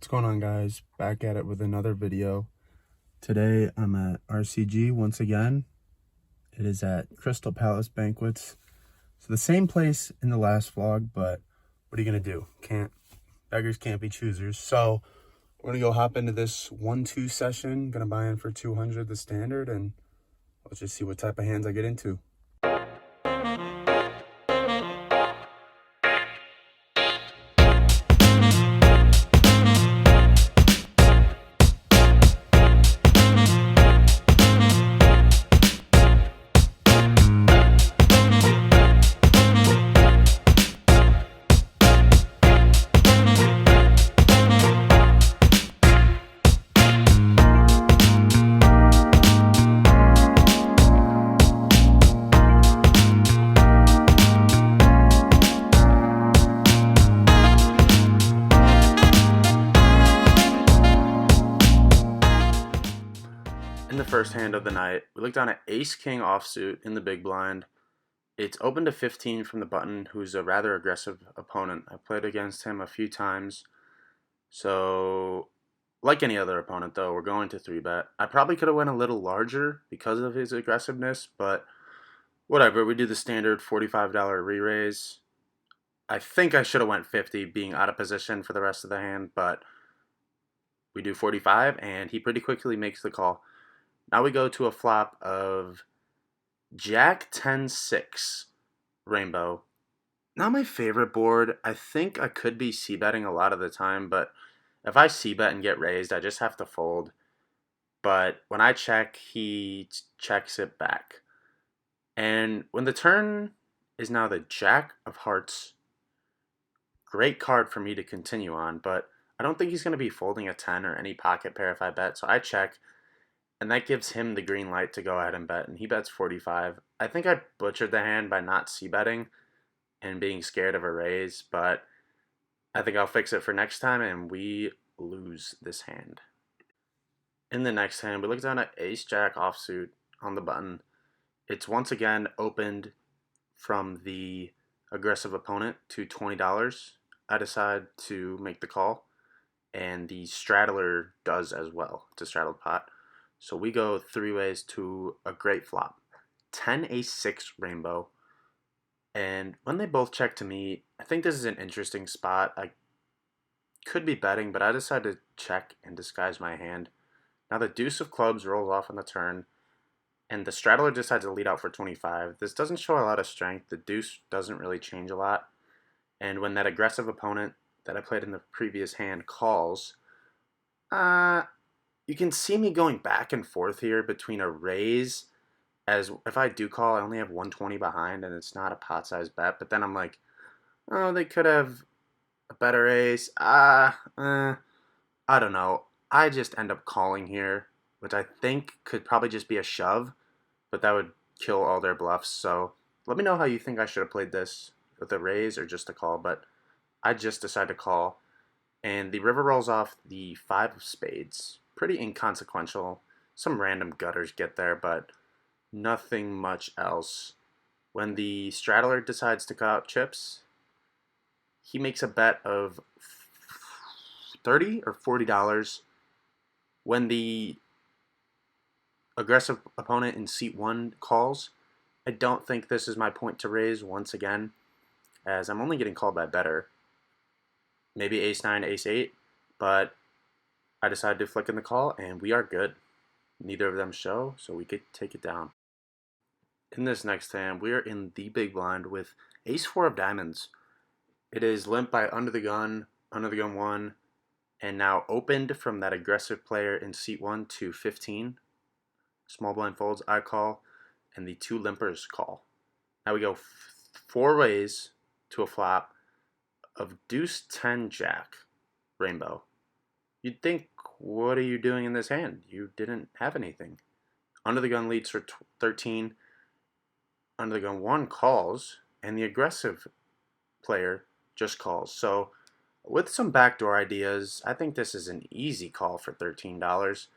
What's going on, guys? Back at it with another video. Today I'm at RCG once again. It is at Crystal Palace Banquets. So the same place in the last vlog, but what are you gonna do? Beggars can't be choosers. So we're gonna go hop into this 1-2 session. Gonna buy in for 200 the standard, and let's just see what type of hands I get into. In the first hand of the night, we looked down at Ace-King offsuit in the big blind. It's open to 15 from the button, who's a rather aggressive opponent. I played against him a few times. So, like any other opponent, though, we're going to 3-bet. I probably could have went a little larger because of his aggressiveness, but whatever. We do the standard $45 re-raise. I think I should have went 50, being out of position for the rest of the hand, but we do 45, and he pretty quickly makes the call. Now we go to a flop of Jack 10-6 Rainbow. Not my favorite board. I think I could be c-betting a lot of the time, but if I c-bet and get raised, I just have to fold. But when I check, he checks it back. And when the turn is now the Jack of Hearts, great card for me to continue on, but I don't think he's going to be folding a 10 or any pocket pair if I bet, so I check. And that gives him the green light to go ahead and bet, and he bets 45. I think I butchered the hand by not c-betting and being scared of a raise, but I think I'll fix it for next time, and we lose this hand. In the next hand, we look down at Ace-Jack offsuit on the button. It's once again opened from the aggressive opponent to $20. I decide to make the call, and the straddler does as well. It's a straddled pot. So we go three ways to a great flop. 10-Ace-6 Rainbow. And when they both check to me, I think this is an interesting spot. I could be betting, but I decided to check and disguise my hand. Now the deuce of clubs rolls off on the turn, and the straddler decides to lead out for 25. This doesn't show a lot of strength. The deuce doesn't really change a lot. And when that aggressive opponent that I played in the previous hand calls, you can see me going back and forth here between a raise, as if I do call, I only have 120 behind, and it's not a pot-sized bet. But then I'm like, oh, they could have a better ace. I don't know. I just end up calling here, which I think could probably just be a shove, but that would kill all their bluffs. So let me know how you think I should have played this, with a raise or just a call. But I just decided to call, and the river rolls off the 5 of spades. Pretty inconsequential. Some random gutters get there, but nothing much else. When the straddler decides to cut out chips, he makes a bet of $30 or $40. When the aggressive opponent in seat 1 calls, I don't think this is my point to raise once again, as I'm only getting called by better. Maybe ace-9, ace-8, but I decided to flick in the call, and we are good. Neither of them show, so we could take it down. In this next hand, we are in the big blind with ace-4 of diamonds. It is limp by under the gun 1, and now opened from that aggressive player in seat 1 to 15. Small blind folds, I call, and the 2 limpers call. Now we go 4 ways to a flop of deuce 10 jack Rainbow. You'd think, what are you doing in this hand? You didn't have anything. Under the gun leads for 13. Under the gun 1 calls, and the aggressive player just calls. So with some backdoor ideas, I think this is an easy call for $13.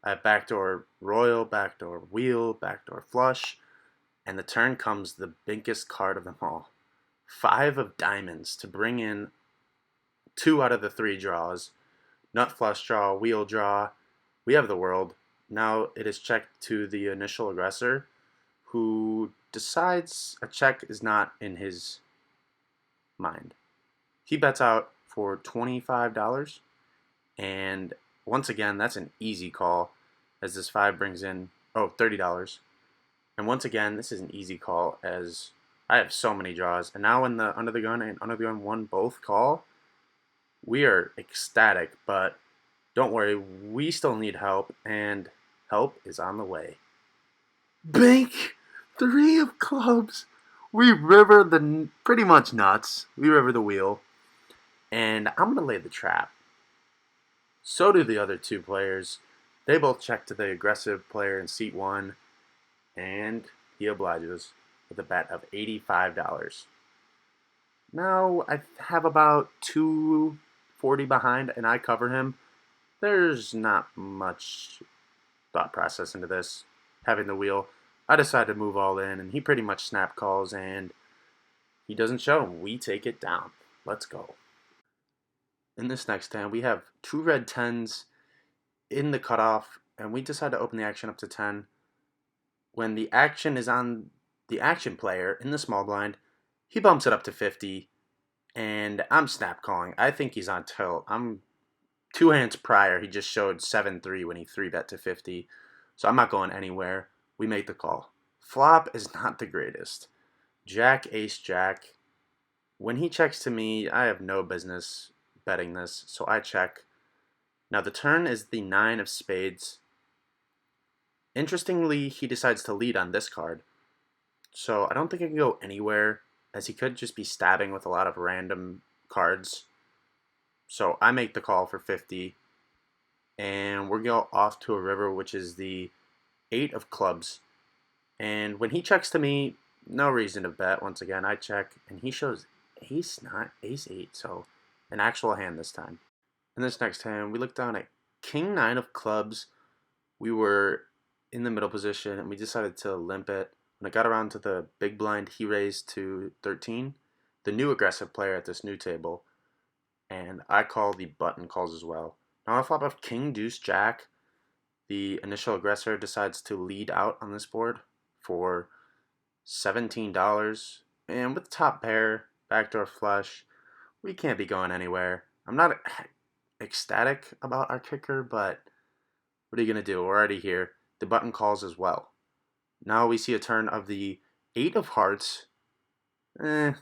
I have backdoor royal, backdoor wheel, backdoor flush, and the turn comes the biggest card of them all. 5 of diamonds to bring in 2 out of the 3 draws. nut flush draw, wheel draw. We have the world. Now it is checked to the initial aggressor, who decides a check is not in his mind. He bets out for $25, and once again, that's an easy call, as this 5 brings in, $30. And once again, this is an easy call, as I have so many draws. And now when the Under the Gun and Under the Gun 1 both call, we are ecstatic, but don't worry, we still need help, and help is on the way. Bank 3 of clubs. We river the pretty much nuts. We river the wheel, and I'm gonna lay the trap. So do the other 2 players. They both check to the aggressive player in seat 1, and he obliges with a bet of $85. Now I have about 240 behind, and I cover him. There's not much thought process into this. Having the wheel, I decide to move all in, and he pretty much snap calls, and he doesn't show. We take it down. Let's go. In this next hand, we have 2 red 10s in the cutoff, and we decide to open the action up to 10. When the action is on the action player in the small blind, he bumps it up to 50, and I'm snap calling. I think he's on tilt. I'm 2 hands prior, he just showed 7-3 when he 3-bet to 50, so I'm not going anywhere. We make the call. Flop is not the greatest. Jack, ace, jack. When he checks to me, I have no business betting this, so I check. Now the turn is the 9 of spades. Interestingly, he decides to lead on this card, so I don't think I can go anywhere, as he could just be stabbing with a lot of random cards. So I make the call for 50, and we're going off to a river, which is the 8 of clubs. And when he checks to me, no reason to bet. Once again, I check, and he shows ace 9, ace 8, so an actual hand this time. In this next hand, we look down at king 9 of clubs. We were in the middle position, and we decided to limp it. When it got around to the big blind, he raised to 13, the new aggressive player at this new table. And I call the button calls as well. Now on a flop of king, deuce, jack, the initial aggressor decides to lead out on this board for $17. And with top pair, backdoor flush, we can't be going anywhere. I'm not ecstatic about our kicker, but what are you going to do? We're already here. The button calls as well. Now we see a turn of the 8 of hearts. Kind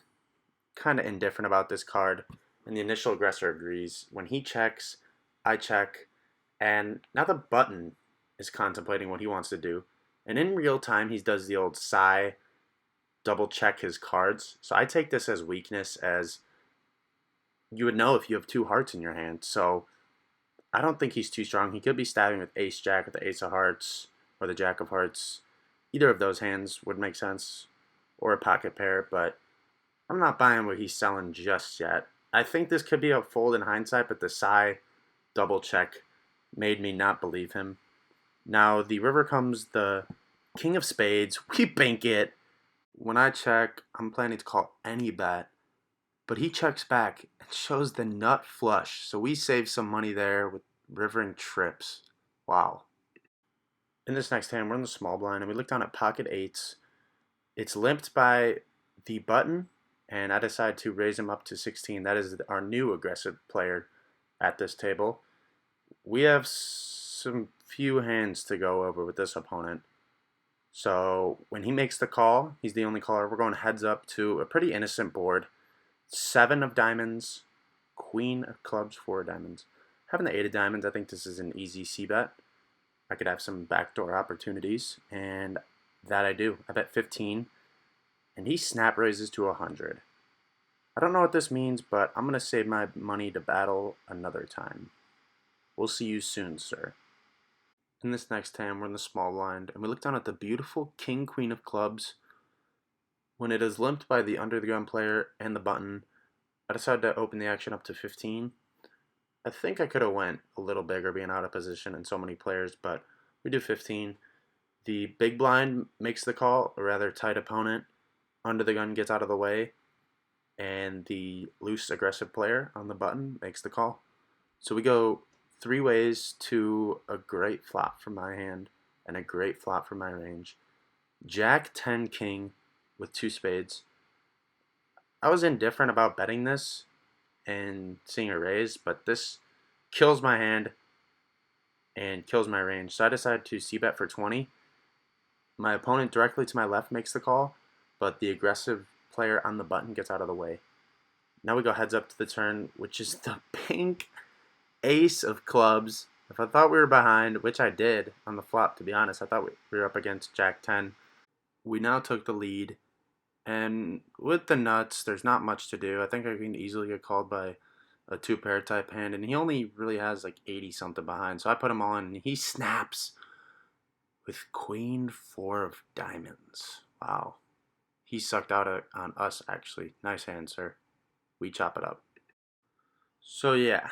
of indifferent about this card. And the initial aggressor agrees. When he checks, I check, and now the button is contemplating what he wants to do. And in real time, he does the old sigh, double check his cards. So I take this as weakness, as you would know if you have 2 hearts in your hand. So I don't think he's too strong. He could be stabbing with ace jack, with the ace of hearts, or the jack of hearts. Either of those hands would make sense, or a pocket pair, but I'm not buying what he's selling just yet. I think this could be a fold in hindsight, but the sigh double check made me not believe him. Now the river comes the king of spades. We bank it. When I check, I'm planning to call any bet, but he checks back and shows the nut flush. So we save some money there with rivering trips. Wow. In this next hand, we're in the small blind, and we look down at pocket eights. It's limped by the button, and I decide to raise him up to 16. That is our new aggressive player at this table. We have some few hands to go over with this opponent. So when he makes the call, he's the only caller. We're going heads up to a pretty innocent board. 7 of diamonds, queen of clubs, 4 of diamonds. Having the 8 of diamonds, I think this is an easy c-bet. I could have some backdoor opportunities, and that I do. I bet 15, and he snap raises to 100. I don't know what this means, but I'm going to save my money to battle another time. We'll see you soon, sir. In this next hand, we're in the small blind, and we look down at the beautiful king, queen of clubs. When it is limped by the under the gun player and the button, I decided to open the action up to 15. I think I could have went a little bigger being out of position and so many players, but we do 15. The big blind makes the call, a rather tight opponent. Under the gun gets out of the way, and the loose aggressive player on the button makes the call. So we go three ways to a great flop from my hand and a great flop from my range. Jack 10 king with two spades. I was indifferent about betting this and seeing a raise, but this kills my hand and kills my range. So I decided to c-bet for 20. My opponent directly to my left makes the call, but the aggressive player on the button gets out of the way. Now we go heads up to the turn, which is the pink ace of clubs. If I thought we were behind, which I did on the flop, to be honest, I thought we were up against Jack 10. We now took the lead, and with the nuts, there's not much to do. I think I can easily get called by a two-pair type hand, and he only really has like 80-something behind, so I put him on, and he snaps with Queen 4 of diamonds. Wow. He sucked out on us, actually. Nice hand, sir. We chop it up. So, yeah.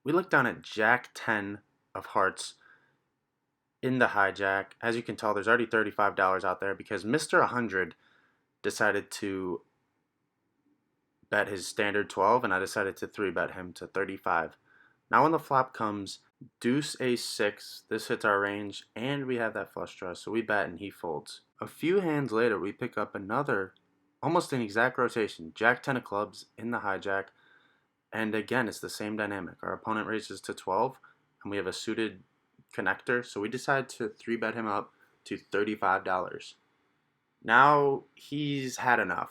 We look down at Jack 10 of hearts in the hijack. As you can tell, there's already $35 out there because Mr. 100 decided to bet his standard 12, and I decided to 3-bet him to 35. Now when the flop comes, deuce ace 6, this hits our range, and we have that flush draw, so we bet and he folds. A few hands later, we pick up another, almost an exact rotation, Jack 10 of clubs in the hijack, and again, it's the same dynamic. Our opponent raises to 12, and we have a suited connector, so we decide to 3-bet him up to $35. Now he's had enough.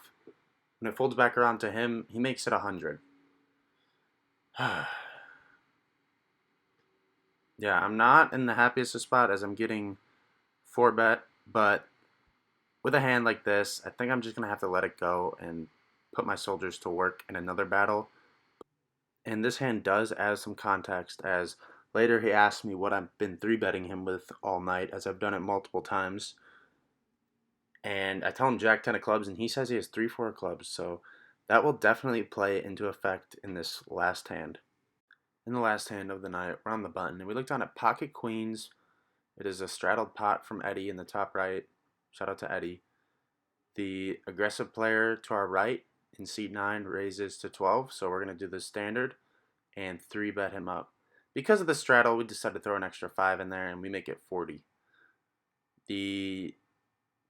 When it folds back around to him, he makes it 100. Yeah, I'm not in the happiest of spot as I'm getting 4-bet, but with a hand like this, I think I'm just going to have to let it go and put my soldiers to work in another battle. And this hand does add some context, as later he asked me what I've been 3-betting him with all night, as I've done it multiple times. And I tell him Jack 10 of clubs, and he says he has 3-4 of clubs, so that will definitely play into effect in this last hand. In the last hand of the night, we're on the button, and we look down at pocket queens. It is a straddled pot from Eddie in the top right. Shout out to Eddie. The aggressive player to our right in seat 9 raises to 12, so we're going to do the standard and 3-bet him up. Because of the straddle, we decided to throw an extra 5 in there, and we make it 40. The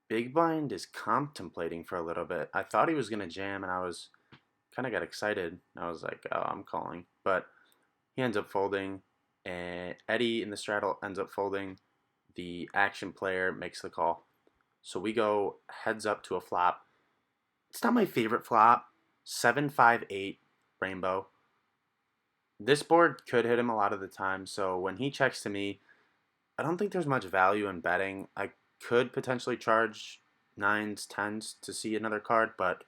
big blind is contemplating for a little bit. I thought he was going to jam, and I was kind of got excited. I was like, oh, I'm calling. But he ends up folding, and Eddie in the straddle ends up folding. The action player makes the call. So we go heads up to a flop. It's not my favorite flop. 7-5-8 rainbow. This board could hit him a lot of the time, so when he checks to me, I don't think there's much value in betting. I could potentially charge 9s, 10s to see another card, but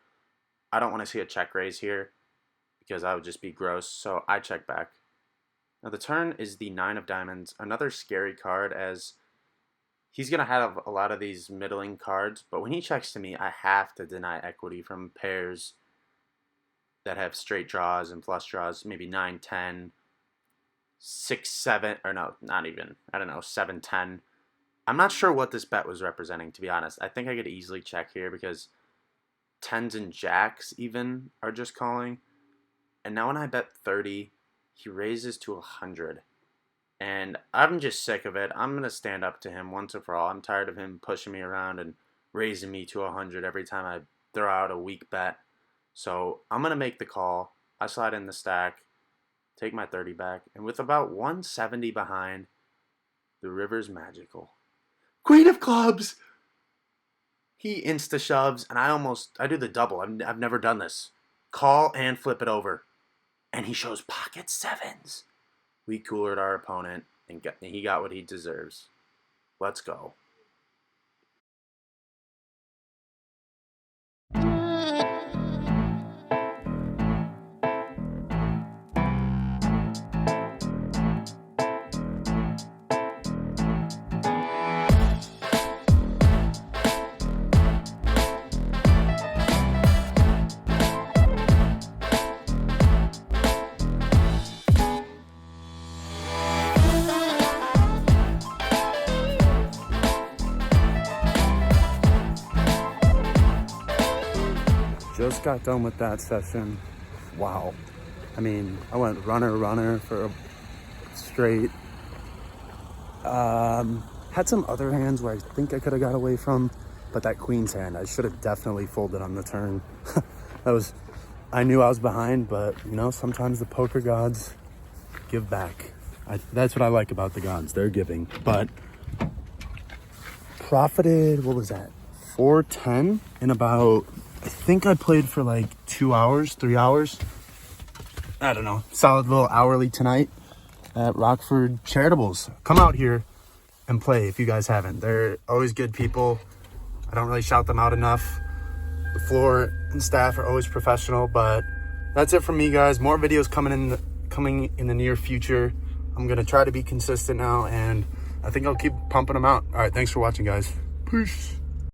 I don't want to see a check raise here because that would just be gross, so I check back. Now the turn is the 9 of diamonds, another scary card, as he's going to have a lot of these middling cards, but when he checks to me, I have to deny equity from pairs that have straight draws and flush draws, maybe 9, 10, 6, 7, or no, not even, I don't know, 7, 10. I'm not sure what this bet was representing, to be honest. I think I could easily check here because 10s and jacks even are just calling. And now when I bet 30, he raises to 100. And I'm just sick of it. I'm going to stand up to him once and for all. I'm tired of him pushing me around and raising me to 100 every time I throw out a weak bet. So I'm going to make the call. I slide in the stack, take my 30 back, and with about 170 behind, the river's magical. Queen of clubs! He insta-shoves, and I do the double. I've never done this. Call and flip it over. And he shows pocket 7s. We coolered our opponent, and he got what he deserves. Let's go. Just got done with that session. Wow. I mean, I went runner for straight. Had some other hands where I think I could have got away from, but that queen's hand, I should have definitely folded on the turn. I knew I was behind, but you know, sometimes the poker gods give back. That's what I like about the gods, they're giving. But profited, what was that? 410 in about, I think I played for like 2 hours, 3 hours. I don't know, solid little hourly tonight at Rockford Charitables. Come out here and play if you guys haven't. They're always good people. I don't really shout them out enough. The floor and staff are always professional, but that's it from me, guys. More videos coming in the near future. I'm gonna try to be consistent now, and I think I'll keep pumping them out. All right, thanks for watching, guys. Peace.